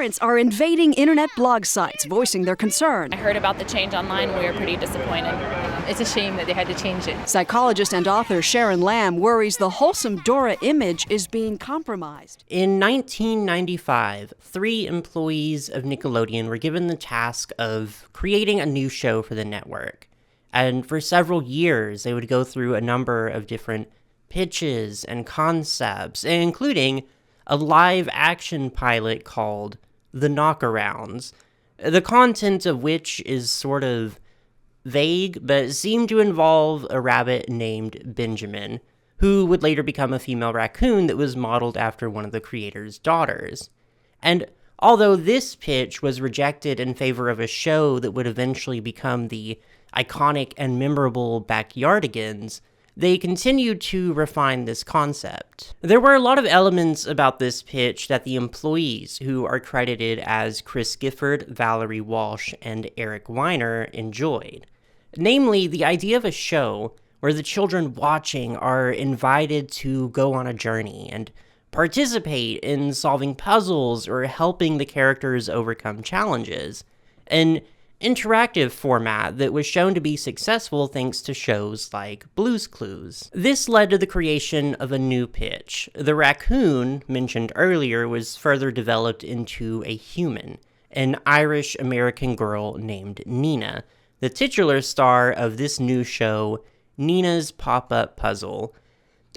Parents are invading internet blog sites, voicing their concern. I heard about the change online and we were pretty disappointed. It's a shame that they had to change it. Psychologist and author Sharon Lamb worries the wholesome Dora image is being compromised. In 1995, 3 employees of Nickelodeon were given the task of creating a new show for the network. And for several years, they would go through a number of different pitches and concepts, including a live-action pilot called The Knockarounds, the content of which is sort of vague, but seemed to involve a rabbit named Benjamin, who would later become a female raccoon that was modeled after one of the creator's daughters. And although this pitch was rejected in favor of a show that would eventually become the iconic and memorable Backyardigans, they continued to refine this concept. There were a lot of elements about this pitch that the employees, who are credited as Chris Gifford, Valerie Walsh, and Eric Weiner, enjoyed. Namely, the idea of a show where the children watching are invited to go on a journey and participate in solving puzzles or helping the characters overcome challenges. An interactive format that was shown to be successful thanks to shows like Blue's Clues. This led to the creation of a new pitch. The raccoon, mentioned earlier, was further developed into a human, an Irish-American girl named Nina, the titular star of this new show, Nina's Pop-Up Puzzle.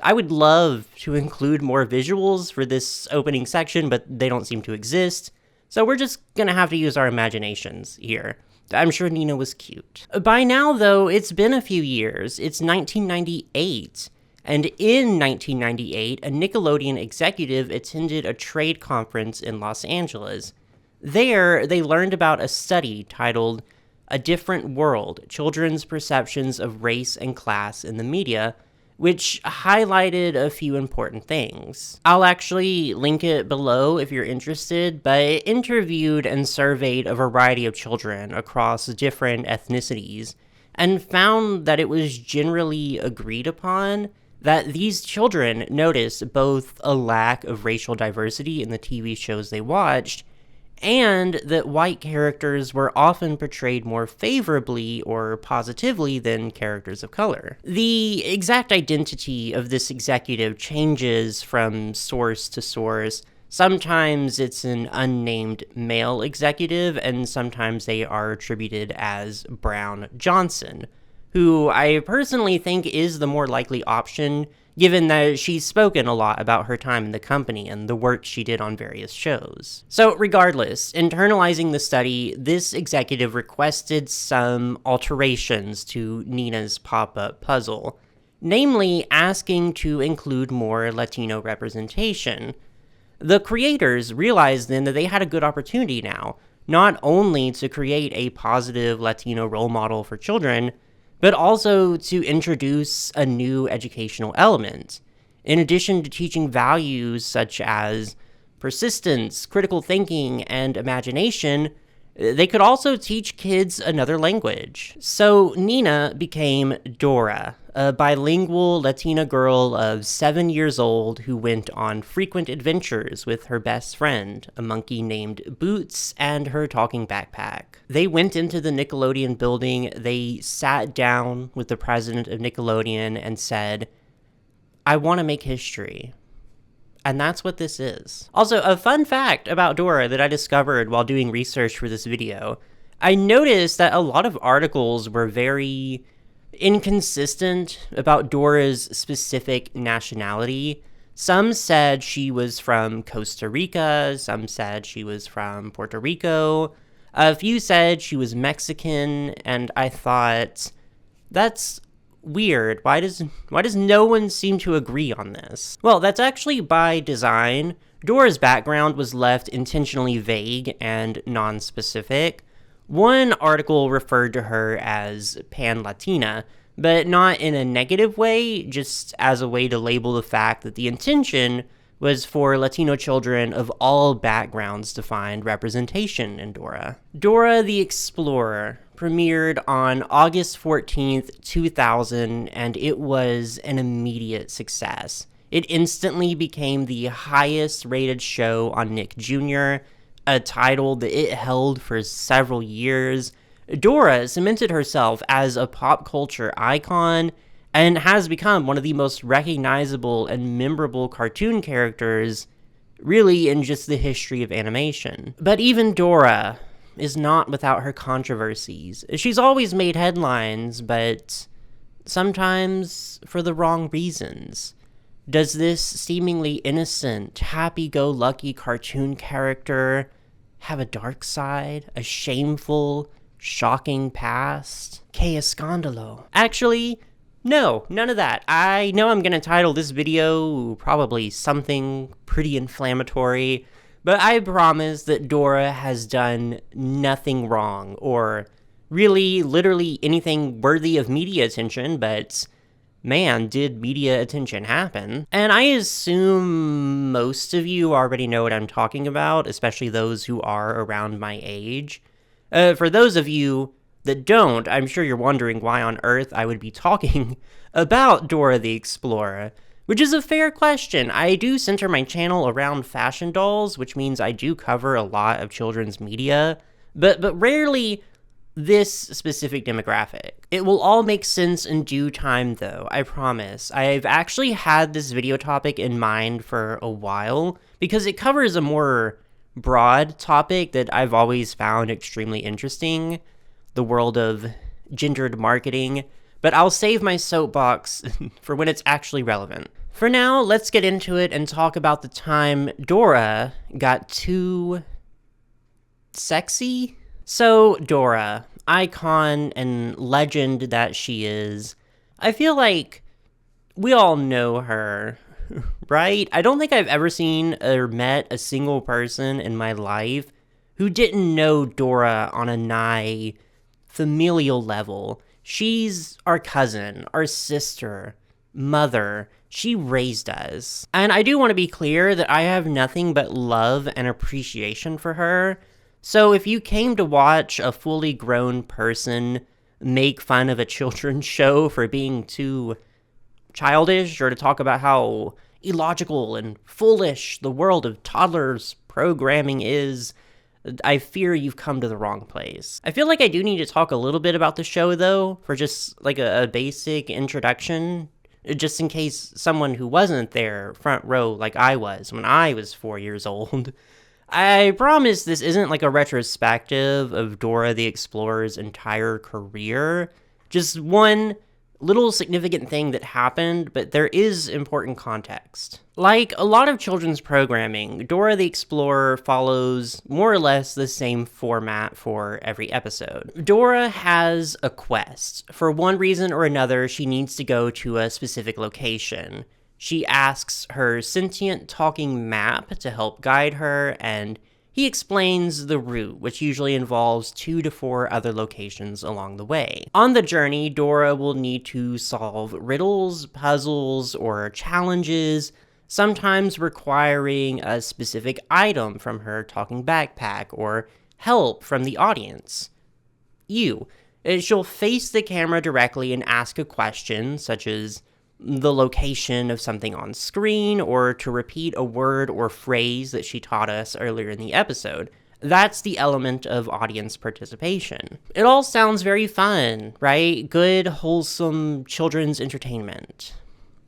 I would love to include more visuals for this opening section, but they don't seem to exist, so we're just gonna have to use our imaginations here. I'm sure Nina was cute. By now, though, it's been a few years. It's 1998. And in 1998, a Nickelodeon executive attended a trade conference in Los Angeles. There, they learned about a study titled A Different World: Children's Perceptions of Race and Class in the Media, which highlighted a few important things. I'll actually link it below if you're interested, but it interviewed and surveyed a variety of children across different ethnicities, and found that it was generally agreed upon that these children noticed both a lack of racial diversity in the TV shows they watched, and that white characters were often portrayed more favorably or positively than characters of color. The exact identity of this executive changes from source to source. Sometimes it's an unnamed male executive, and sometimes they are attributed as Brown Johnson, who I personally think is the more likely option, given that she's spoken a lot about her time in the company and the work she did on various shows. So regardless, internalizing the study, this executive requested some alterations to Nina's pop-up puzzle, namely asking to include more Latino representation. The creators realized then that they had a good opportunity now, not only to create a positive Latino role model for children, but also to introduce a new educational element. In addition to teaching values such as persistence, critical thinking, and imagination, they could also teach kids another language. So Nina became Dora, a bilingual Latina girl of 7 years old who went on frequent adventures with her best friend, a monkey named Boots, and her talking backpack. They went into the Nickelodeon building, they sat down with the president of Nickelodeon and said, "I want to make history." And that's what this is. Also, a fun fact about Dora that I discovered while doing research for this video, I noticed that a lot of articles were very inconsistent about Dora's specific nationality. Some said she was from Costa Rica, some said she was from Puerto Rico, a few said she was Mexican, and I thought, that's weird. Why does no one seem to agree on this? Well, that's actually by design. Dora's background was left intentionally vague and non-specific. One article referred to her as Pan-Latina, but not in a negative way, just as a way to label the fact that the intention was for Latino children of all backgrounds to find representation in Dora. Dora the Explorer premiered on August 14th, 2000, and it was an immediate success. It instantly became the highest rated show on Nick Jr., a title that it held for several years, Dora cemented herself as a pop culture icon and has become one of the most recognizable and memorable cartoon characters, really, in just the history of animation. But even Dora is not without her controversies. She's always made headlines, but sometimes for the wrong reasons. Does this seemingly innocent, happy-go-lucky cartoon character have a dark side? A shameful, shocking past? Que escándalo? Actually, no, none of that. I know I'm gonna title this video probably something pretty inflammatory, but I promise that Dora has done nothing wrong, or really, literally anything worthy of media attention, but man, did media attention happen. And I assume most of you already know what I'm talking about, especially those who are around my age. For those of you that don't, I'm sure you're wondering why on earth I would be talking about Dora the Explorer, which is a fair question. I do center my channel around fashion dolls, which means I do cover a lot of children's media, but rarely this specific demographic. It will all make sense in due time, though, I promise. I've actually had this video topic in mind for a while, because it covers a more broad topic that I've always found extremely interesting, the world of gendered marketing, but I'll save my soapbox for when it's actually relevant. For now, let's get into it and talk about the time Dora got too sexy? So, Dora, icon and legend that she is, I feel like we all know her, right? I don't think I've ever seen or met a single person in my life who didn't know Dora on a nigh familial level. She's our cousin, our sister, mother. She raised us. And I do want to be clear that I have nothing but love and appreciation for her. So if you came to watch a fully grown person make fun of a children's show for being too childish, or to talk about how illogical and foolish the world of toddlers programming is, I fear you've come to the wrong place. I feel like I do need to talk a little bit about the show, though, for just like a basic introduction, just in case someone who wasn't there front row like I was when I was 4 years old. I promise this isn't like a retrospective of Dora the Explorer's entire career, just one little significant thing that happened, but there is important context. Like a lot of children's programming, Dora the Explorer follows more or less the same format for every episode. Dora has a quest. For one reason or another, she needs to go to a specific location. She asks her sentient talking map to help guide her, and he explains the route, which usually involves 2 to 4 other locations along the way. On the journey, Dora will need to solve riddles, puzzles, or challenges, sometimes requiring a specific item from her talking backpack or help from the audience. She'll face the camera directly and ask a question, such as the location of something on screen, or to repeat a word or phrase that she taught us earlier in the episode. That's the element of audience participation. It all sounds very fun, right? Good, wholesome children's entertainment.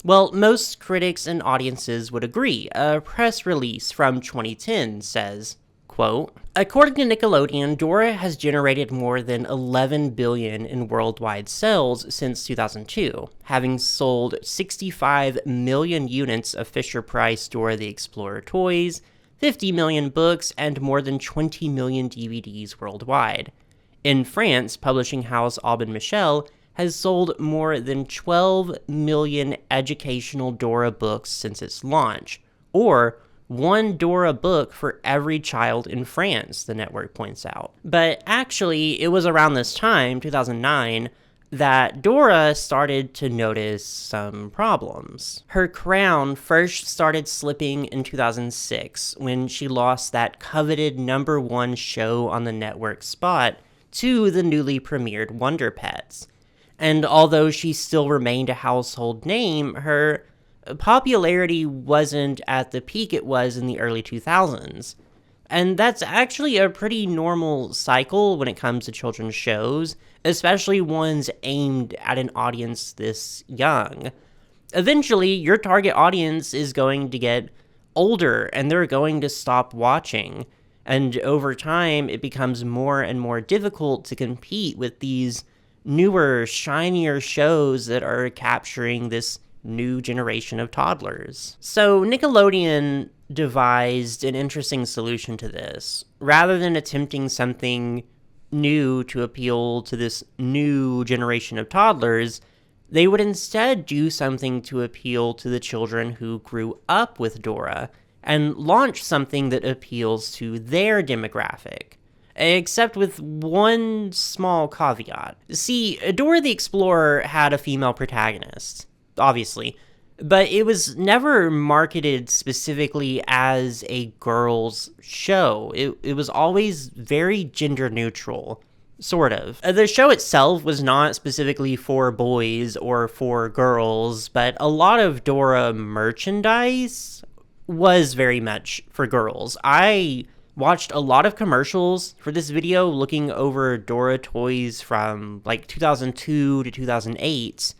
Well, most critics and audiences would agree. A press release from 2010 says, quote, "According to Nickelodeon, Dora has generated more than $11 billion in worldwide sales since 2002, having sold 65 million units of Fisher-Price Dora the Explorer toys, 50 million books, and more than 20 million DVDs worldwide. In France, publishing house Aubin Michel has sold more than 12 million educational Dora books since its launch, or 1 Dora book for every child in France," the network points out. But actually, it was around this time, 2009, that Dora started to notice some problems. Her crown first started slipping in 2006 when she lost that coveted #1 show on the network spot to the newly premiered Wonder Pets. And although she still remained a household name, her popularity wasn't at the peak it was in the early 2000s. And that's actually a pretty normal cycle when it comes to children's shows, especially ones aimed at an audience this young. Eventually, your target audience is going to get older and they're going to stop watching. And over time, it becomes more and more difficult to compete with these newer, shinier shows that are capturing this new generation of toddlers. So Nickelodeon devised an interesting solution to this. Rather than attempting something new to appeal to this new generation of toddlers, they would instead do something to appeal to the children who grew up with Dora and launch something that appeals to their demographic. Except with one small caveat. See, Dora the Explorer had a female protagonist, obviously, but it was never marketed specifically as a girls' show. It was always very gender neutral, sort of. The show itself was not specifically for boys or for girls, but a lot of Dora merchandise was very much for girls. I watched a lot of commercials for this video looking over Dora toys from like 2002 to 2008,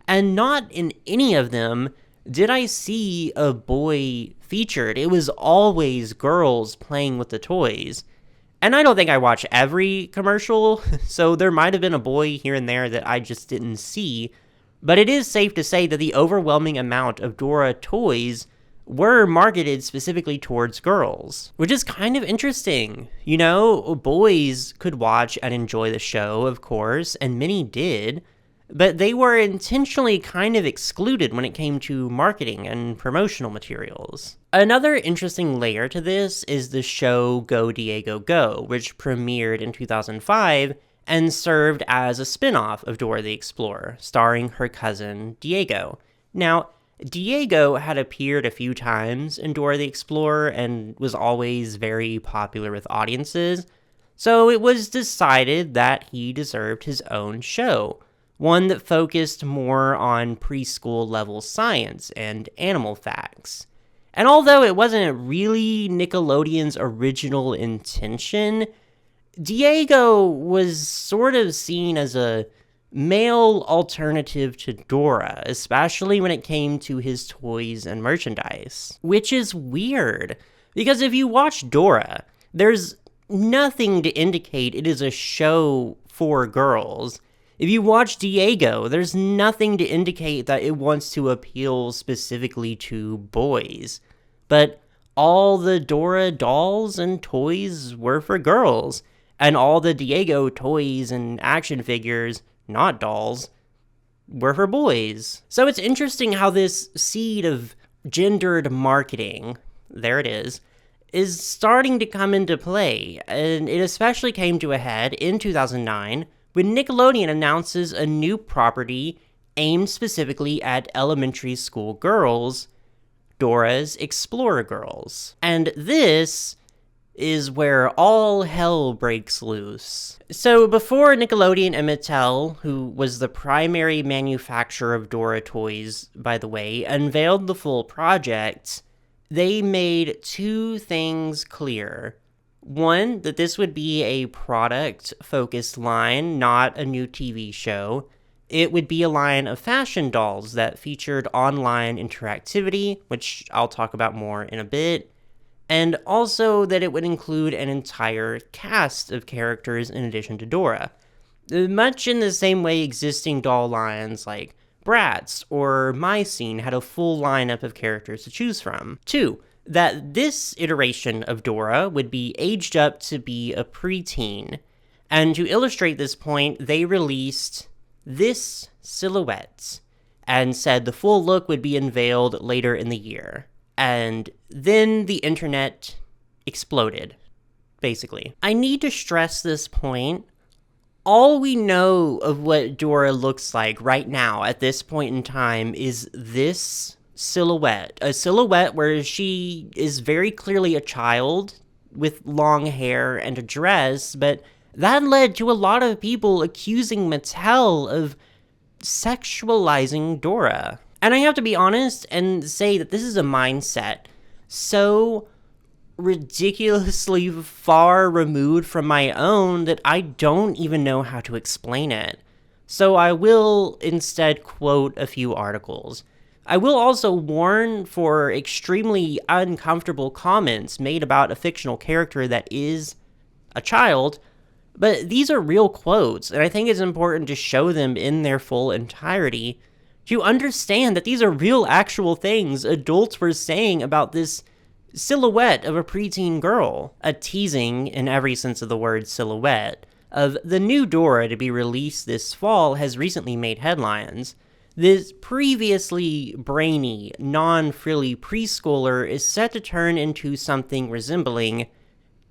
and not in any of them did I see a boy featured. It was always girls playing with the toys. And I don't think I watched every commercial, so there might have been a boy here and there that I just didn't see, but it is safe to say that the overwhelming amount of Dora toys were marketed specifically towards girls, which is kind of interesting. You know, boys could watch and enjoy the show, of course, and many did, but they were intentionally kind of excluded when it came to marketing and promotional materials. Another interesting layer to this is the show Go Diego Go, which premiered in 2005 and served as a spin-off of Dora the Explorer, starring her cousin Diego. Now, Diego had appeared a few times in Dora the Explorer and was always very popular with audiences, so it was decided that he deserved his own show, one that focused more on preschool level science and animal facts. And although it wasn't really Nickelodeon's original intention, Diego was sort of seen as a male alternative to Dora, especially when it came to his toys and merchandise. Which is weird, because if you watch Dora, there's nothing to indicate it is a show for girls. If you watch Diego, there's nothing to indicate that it wants to appeal specifically to boys. But all the Dora dolls and toys were for girls, and all the Diego toys and action figures, not dolls, were for boys. So it's interesting how this seed of gendered marketing, there it is starting to come into play, and it especially came to a head in 2009 when Nickelodeon announces a new property aimed specifically at elementary school girls, Dora's Explorer Girls. And this is where all hell breaks loose. So before Nickelodeon and Mattel, who was the primary manufacturer of Dora toys, by the way, unveiled the full project, they made two things clear. One, that this would be a product-focused line, not a new TV show. It would be a line of fashion dolls that featured online interactivity, which I'll talk about more in a bit, and also that it would include an entire cast of characters in addition to Dora, much in the same way existing doll lines like Bratz or My Scene had a full lineup of characters to choose from. 2, that this iteration of Dora would be aged up to be a preteen, and to illustrate this point, they released this silhouette and said the full look would be unveiled later in the year. And then the internet exploded, basically. I need to stress this point. All we know of what Dora looks like right now at this point in time is this silhouette. A silhouette where she is very clearly a child with long hair and a dress, but that led to a lot of people accusing Mattel of sexualizing Dora. And I have to be honest and say that this is a mindset so ridiculously far removed from my own that I don't even know how to explain it. So I will instead quote a few articles. I will also warn for extremely uncomfortable comments made about a fictional character that is a child, but these are real quotes, and I think it's important to show them in their full entirety to understand that these are real, actual things adults were saying about this silhouette of a preteen girl. A teasing, in every sense of the word silhouette, of the new Dora to be released this fall has recently made headlines. This previously brainy, non-frilly preschooler is set to turn into something resembling,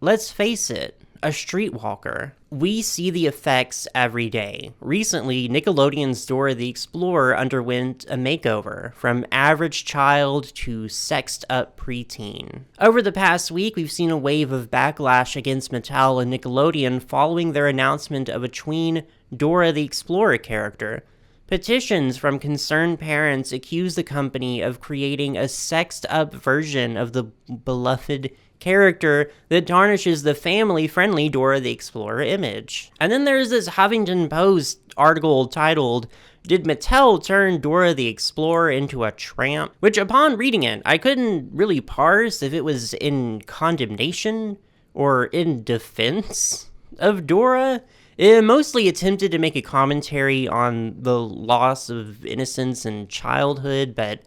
let's face it, a streetwalker. We see the effects every day. Recently, Nickelodeon's Dora the Explorer underwent a makeover, from average child to sexed up preteen. Over the past week, we've seen a wave of backlash against Mattel and Nickelodeon following their announcement of a tween Dora the Explorer character. Petitions from concerned parents accuse the company of creating a sexed-up version of the beloved character that tarnishes the family-friendly Dora the Explorer image. And then there's this Huffington Post article titled, "Did Mattel turn Dora the Explorer into a tramp?" Which, upon reading it, I couldn't really parse if it was in condemnation or in defense of Dora. It mostly attempted to make a commentary on the loss of innocence and childhood, but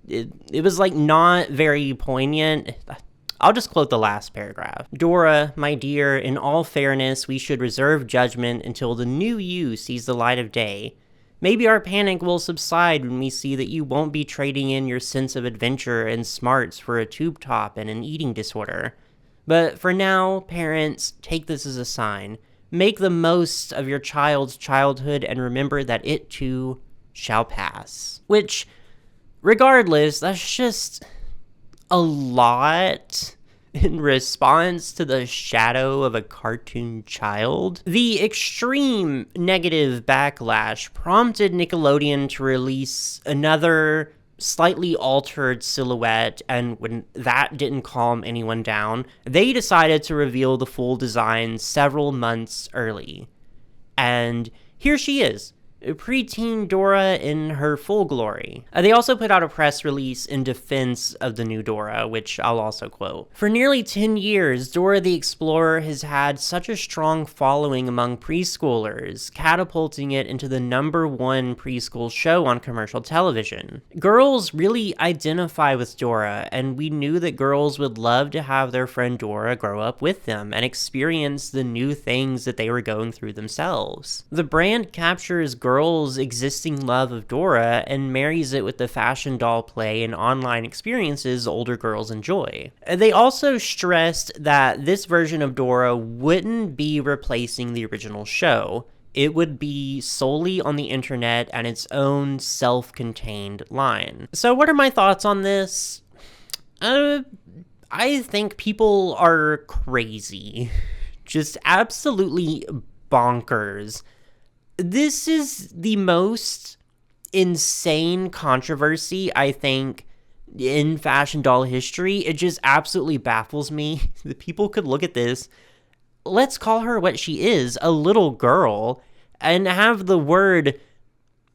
it was like not very poignant. I'll just quote the last paragraph. "Dora, my dear, in all fairness, we should reserve judgment until the new you sees the light of day. Maybe our panic will subside when we see that you won't be trading in your sense of adventure and smarts for a tube top and an eating disorder. But for now, parents, take this as a sign. Make the most of your child's childhood and remember that it too shall pass." Which, regardless, that's just a lot in response to the shadow of a cartoon child. The extreme negative backlash prompted Nickelodeon to release another slightly altered silhouette, and when that didn't calm anyone down, they decided to reveal the full design several months early. And here she is, preteen Dora in her full glory. They also put out a press release in defense of the new Dora, which I'll also quote. "For nearly 10 years, Dora the Explorer has had such a strong following among preschoolers, catapulting it into the #1 preschool show on commercial television. Girls really identify with Dora, and we knew that girls would love to have their friend Dora grow up with them and experience the new things that they were going through themselves. The brand captures girls' existing love of Dora and marries it with the fashion doll play and online experiences older girls enjoy. They also stressed that this version of Dora wouldn't be replacing the original show. It would be solely on the internet and its own self-contained line." So what are my thoughts on this? I think people are crazy. Just absolutely bonkers. This is the most insane controversy, I think, in fashion doll history. It just absolutely baffles me that people could look at this, let's call her what she is, a little girl, and have the word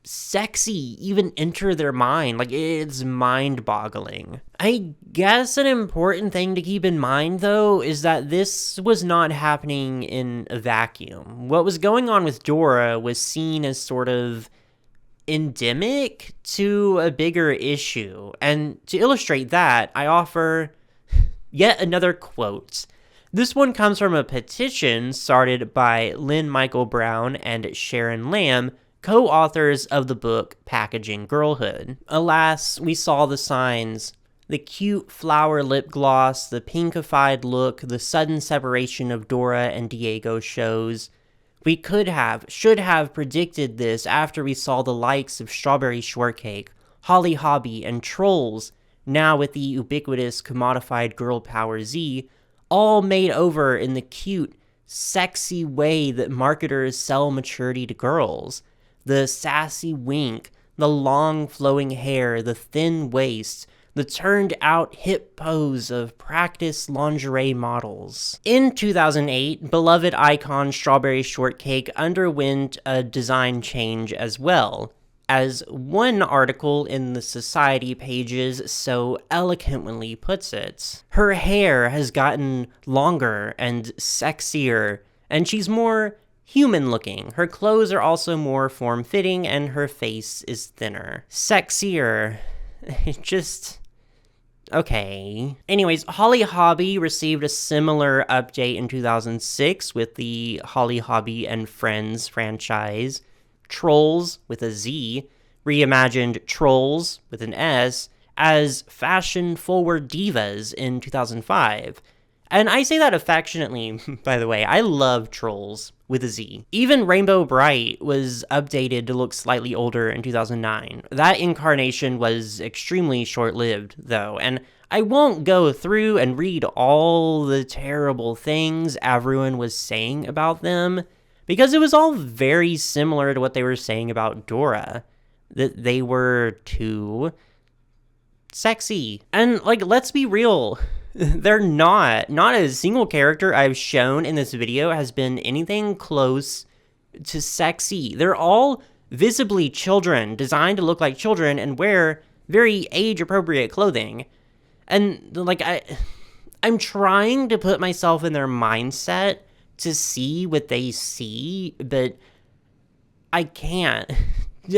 sexy even enter their mind. Like, it's mind-boggling. I guess an important thing to keep in mind, though, is that this was not happening in a vacuum. What was going on with Dora was seen as sort of endemic to a bigger issue. And to illustrate that, I offer yet another quote. This one comes from a petition started by Lynn Michael Brown and Sharon Lamb, co-authors of the book Packaging Girlhood. "Alas, we saw the signs. The cute flower lip gloss, the pinkified look, the sudden separation of Dora and Diego shows. We should have predicted this after we saw the likes of Strawberry Shortcake, Holly Hobby, and Trolls, now with the ubiquitous commodified Girl Power Z, all made over in the cute, sexy way that marketers sell maturity to girls. The sassy wink, the long flowing hair, the thin waist, the turned-out hip pose of practice lingerie models. In 2008, beloved icon Strawberry Shortcake underwent a design change as well, as one article in the Society pages so eloquently puts it. Her hair has gotten longer and sexier, and she's more human-looking. Her clothes are also more form-fitting, and her face is thinner. Sexier. Just... okay. Anyways, Holly Hobby received a similar update in 2006 with the Holly Hobby and Friends franchise. Trolls, with a Z, reimagined Trolls, with an S, as fashion-forward divas in 2005. And I say that affectionately, by the way. I love Trolls, with a Z. Even Rainbow Bright was updated to look slightly older in 2009. That incarnation was extremely short-lived, though, and I won't go through and read all the terrible things everyone was saying about them, because it was all very similar to what they were saying about Dora. That they were too sexy. And, like, let's be real. They're not. Not a single character I've shown in this video has been anything close to sexy. They're all visibly children, designed to look like children and wear very age-appropriate clothing. And, like, I'm trying to put myself in their mindset to see what they see, but I can't.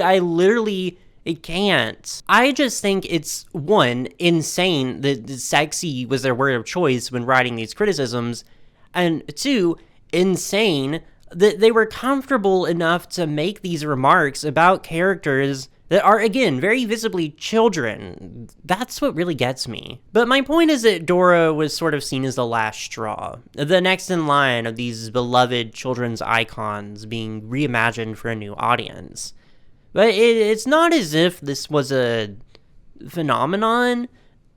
I literally can't. I just think it's, one, insane that sexy was their word of choice when writing these criticisms, and two, insane that they were comfortable enough to make these remarks about characters that are, again, very visibly children. That's what really gets me. But my point is that Dora was sort of seen as the last straw, the next in line of these beloved children's icons being reimagined for a new audience. But it's not as if this was a phenomenon.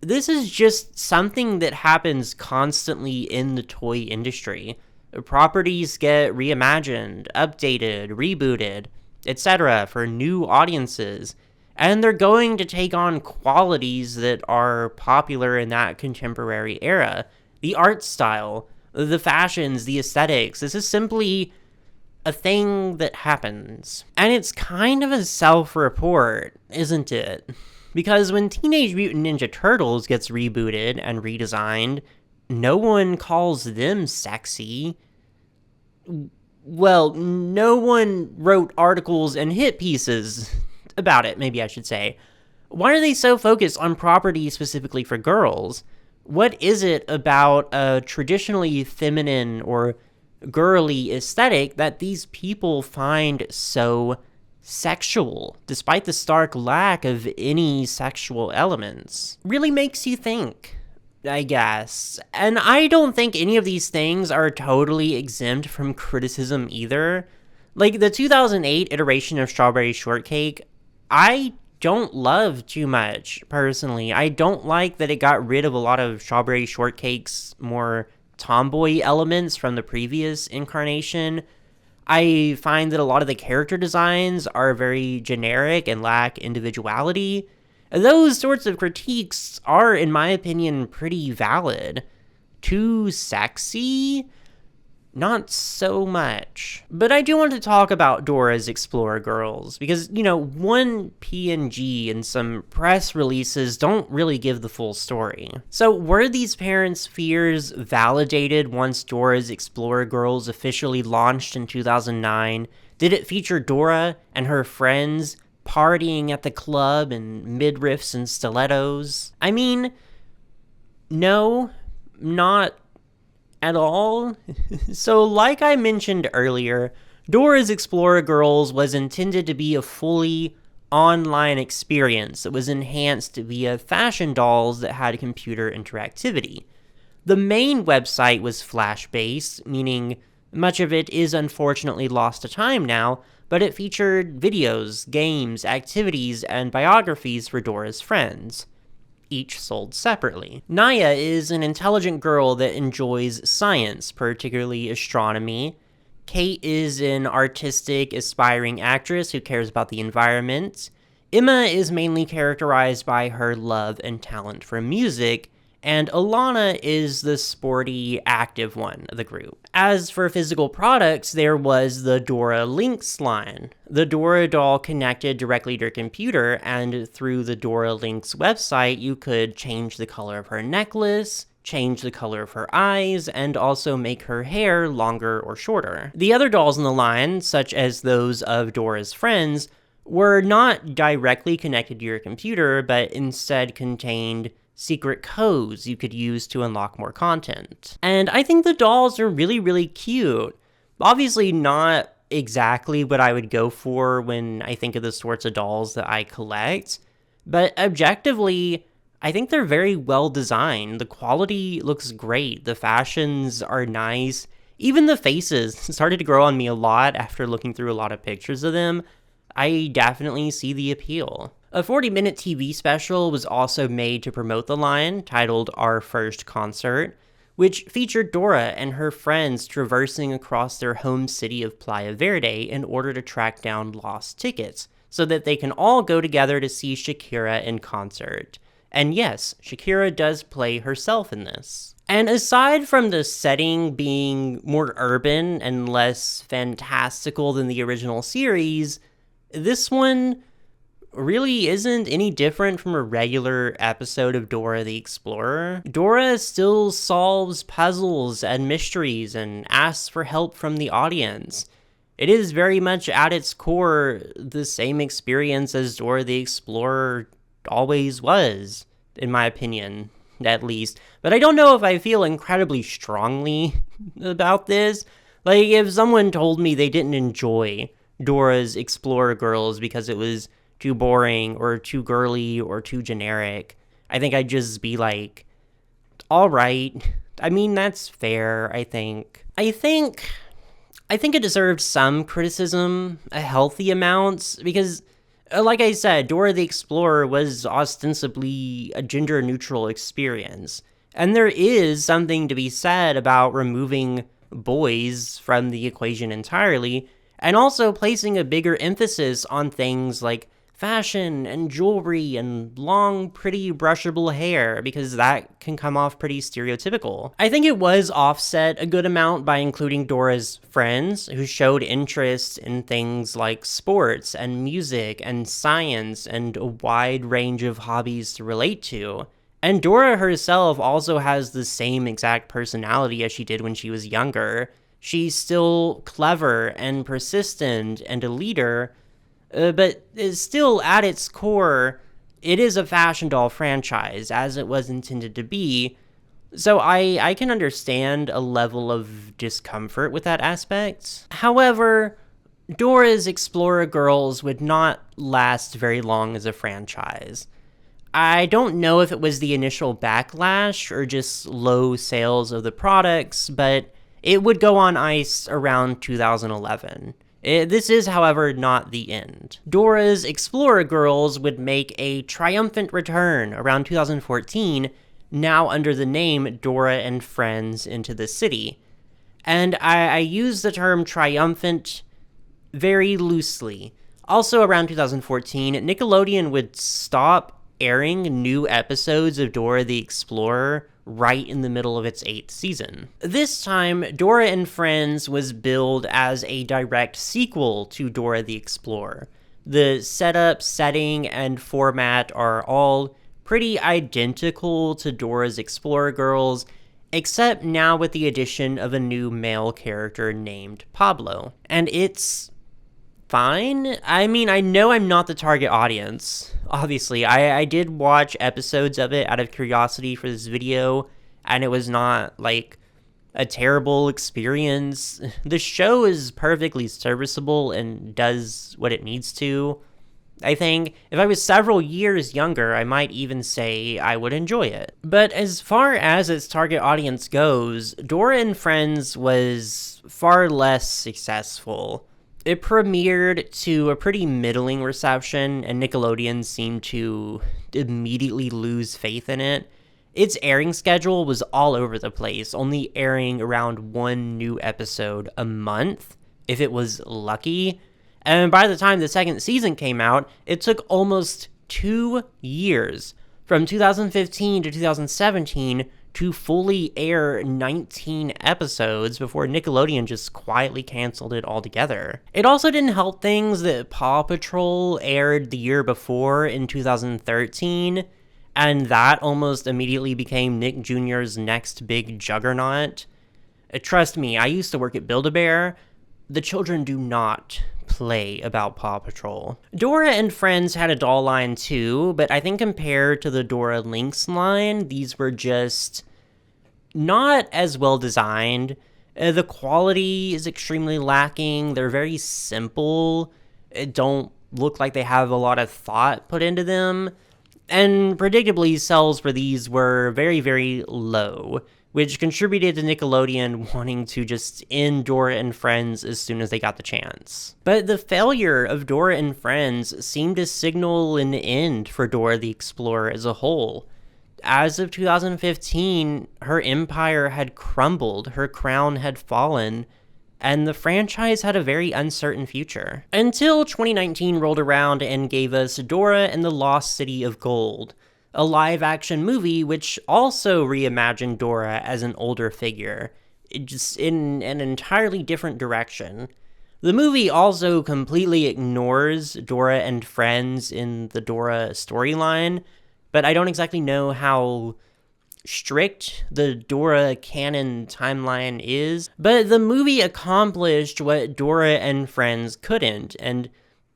This is just something that happens constantly in the toy industry. Properties get reimagined, updated, rebooted, etc. for new audiences, and they're going to take on qualities that are popular in that contemporary era. The art style, the fashions, the aesthetics. This is simply a thing that happens. And it's kind of a self-report, isn't it? Because when Teenage Mutant Ninja Turtles gets rebooted and redesigned, no one calls them sexy. Well, no one wrote articles and hit pieces about it, maybe I should say. Why are they so focused on properties specifically for girls? What is it about a traditionally feminine or girly aesthetic that these people find so sexual, despite the stark lack of any sexual elements? Really makes you think, I guess. And I don't think any of these things are totally exempt from criticism either. Like, the 2008 iteration of Strawberry Shortcake, I don't love too much, personally. I don't like that it got rid of a lot of Strawberry Shortcake's more tomboy elements from the previous incarnation. I find that a lot of the character designs are very generic and lack individuality. Those sorts of critiques are, in my opinion, pretty valid. Too sexy? Not so much. But I do want to talk about Dora's Explorer Girls, because, you know, one PNG and some press releases don't really give the full story. So were these parents' fears validated once Dora's Explorer Girls officially launched in 2009? Did it feature Dora and her friends partying at the club in midriffs and stilettos? I mean, no, not at all. So like I mentioned earlier, Dora's Explorer Girls was intended to be a fully online experience that was enhanced via fashion dolls that had computer interactivity. The main website was Flash-based, meaning much of it is unfortunately lost to time now, but it featured videos, games, activities, and biographies for Dora's friends, each sold separately. Naya is an intelligent girl that enjoys science, particularly astronomy. Kate is an artistic, aspiring actress who cares about the environment. Emma is mainly characterized by her love and talent for music, and Alana is the sporty, active one of the group. As for physical products, there was the Dora Lynx line. The Dora doll connected directly to her computer, and through the Dora Lynx website, you could change the color of her necklace, change the color of her eyes, and also make her hair longer or shorter. The other dolls in the line, such as those of Dora's friends, were not directly connected to your computer, but instead contained secret codes you could use to unlock more content. And I think the dolls are really, really cute. Obviously not exactly what I would go for when I think of the sorts of dolls that I collect, but objectively, I think they're very well designed. The quality looks great. The fashions are nice. Even the faces started to grow on me a lot after looking through a lot of pictures of them. I definitely see the appeal. A 40-minute TV special was also made to promote the line, titled Our First Concert, which featured Dora and her friends traversing across their home city of Playa Verde in order to track down lost tickets, so that they can all go together to see Shakira in concert. And yes, Shakira does play herself in this. And aside from the setting being more urban and less fantastical than the original series, this one really isn't any different from a regular episode of Dora the Explorer. Dora still solves puzzles and mysteries and asks for help from the audience. It is very much at its core the same experience as Dora the Explorer always was, in my opinion, at least. But I don't know if I feel incredibly strongly about this. Like, if someone told me they didn't enjoy Dora's Explorer Girls because it was too boring or too girly or too generic, I think I'd just be like, all right. I mean, that's fair, I think. I think it deserved some criticism, a healthy amount, because, like I said, Dora the Explorer was ostensibly a gender-neutral experience. And there is something to be said about removing boys from the equation entirely, and also placing a bigger emphasis on things like fashion and jewelry and long, pretty, brushable hair, because that can come off pretty stereotypical. I think it was offset a good amount by including Dora's friends, who showed interest in things like sports and music and science and a wide range of hobbies to relate to. And Dora herself also has the same exact personality as she did when she was younger. She's still clever and persistent and a leader, but still at its core, it is a fashion doll franchise, as it was intended to be. So I can understand a level of discomfort with that aspect. However, Dora's Explorer Girls would not last very long as a franchise. I don't know if it was the initial backlash or just low sales of the products, but it would go on ice around 2011. This is, however, not the end. Dora's Explorer Girls would make a triumphant return around 2014, now under the name Dora and Friends Into the City. And I use the term triumphant very loosely. Also around 2014, Nickelodeon would stop airing new episodes of Dora the Explorer right in the middle of its 8th season. This time, Dora and Friends was billed as a direct sequel to Dora the Explorer. The setup, setting, and format are all pretty identical to Dora's Explorer Girls, except now with the addition of a new male character named Pablo. And it's fine. I mean, I know I'm not the target audience. Obviously, I did watch episodes of it out of curiosity for this video, and it was not, like, a terrible experience. The show is perfectly serviceable and does what it needs to. I think if I was several years younger, I might even say I would enjoy it. But as far as its target audience goes, Dora and Friends was far less successful. It premiered to a pretty middling reception, and Nickelodeon seemed to immediately lose faith in it. Its airing schedule was all over the place, only airing around one new episode a month, if it was lucky. And by the time the second season came out, it took almost 2 years, from 2015 to 2017, to fully air 19 episodes before Nickelodeon just quietly canceled it altogether. It also didn't help things that Paw Patrol aired the year before in 2013, and that almost immediately became Nick Jr.'s next big juggernaut. Trust me, I used to work at Build-A-Bear. The children do not play about Paw Patrol. Dora and Friends had a doll line too, but I think compared to the Dora Lynx line, these were just not as well designed. The quality is extremely lacking. They're very simple. It don't look like they have a lot of thought put into them. And predictably, sales for these were very, very low, which contributed to Nickelodeon wanting to just end Dora and Friends as soon as they got the chance. But the failure of Dora and Friends seemed to signal an end for Dora the Explorer as a whole. As of 2015, her empire had crumbled, her crown had fallen, and the franchise had a very uncertain future. Until 2019 rolled around and gave us Dora and the Lost City of Gold, a live-action movie which also reimagined Dora as an older figure, just in an entirely different direction. The movie also completely ignores Dora and Friends in the Dora storyline, but I don't exactly know how strict the Dora canon timeline is. But the movie accomplished what Dora and Friends couldn't, and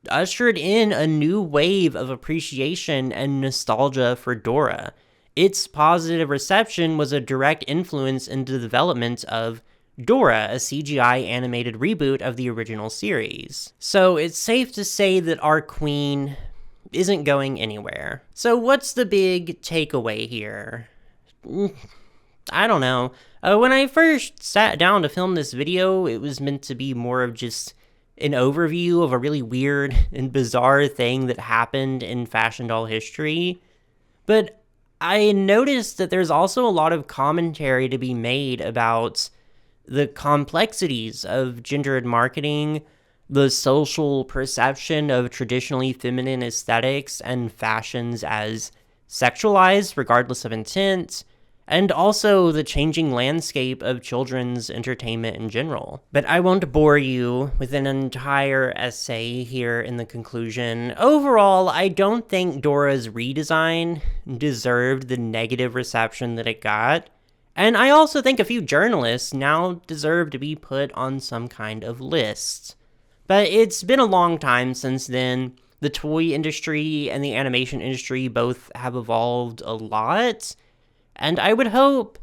ushered in a new wave of appreciation and nostalgia for Dora. Its positive reception was a direct influence in the development of Dora, a CGI animated reboot of the original series. So it's safe to say that our queen isn't going anywhere. So what's the big takeaway here? I don't know. When I first sat down to film this video, it was meant to be more of just an overview of a really weird and bizarre thing that happened in fashion doll history. But I noticed that there's also a lot of commentary to be made about the complexities of gendered marketing, the social perception of traditionally feminine aesthetics and fashions as sexualized regardless of intent, and also the changing landscape of children's entertainment in general. But I won't bore you with an entire essay here in the conclusion. Overall, I don't think Dora's redesign deserved the negative reception that it got, and I also think a few journalists now deserve to be put on some kind of list. But it's been a long time since then. The toy industry and the animation industry both have evolved a lot, and I would hope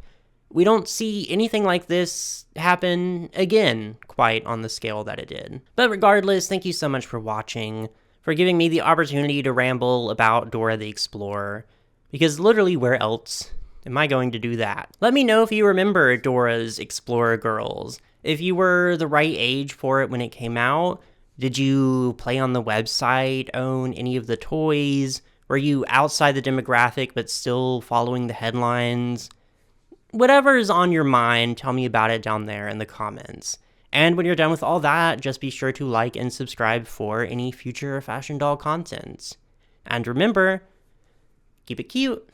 we don't see anything like this happen again, quite on the scale that it did. But regardless, thank you so much for watching, for giving me the opportunity to ramble about Dora the Explorer, because literally where else am I going to do that? Let me know if you remember Dora's Explorer Girls, if you were the right age for it when it came out. Did you play on the website, own any of the toys? Were you outside the demographic but still following the headlines? Whatever is on your mind, tell me about it down there in the comments. And when you're done with all that, just be sure to like and subscribe for any future fashion doll content. And remember, keep it cute.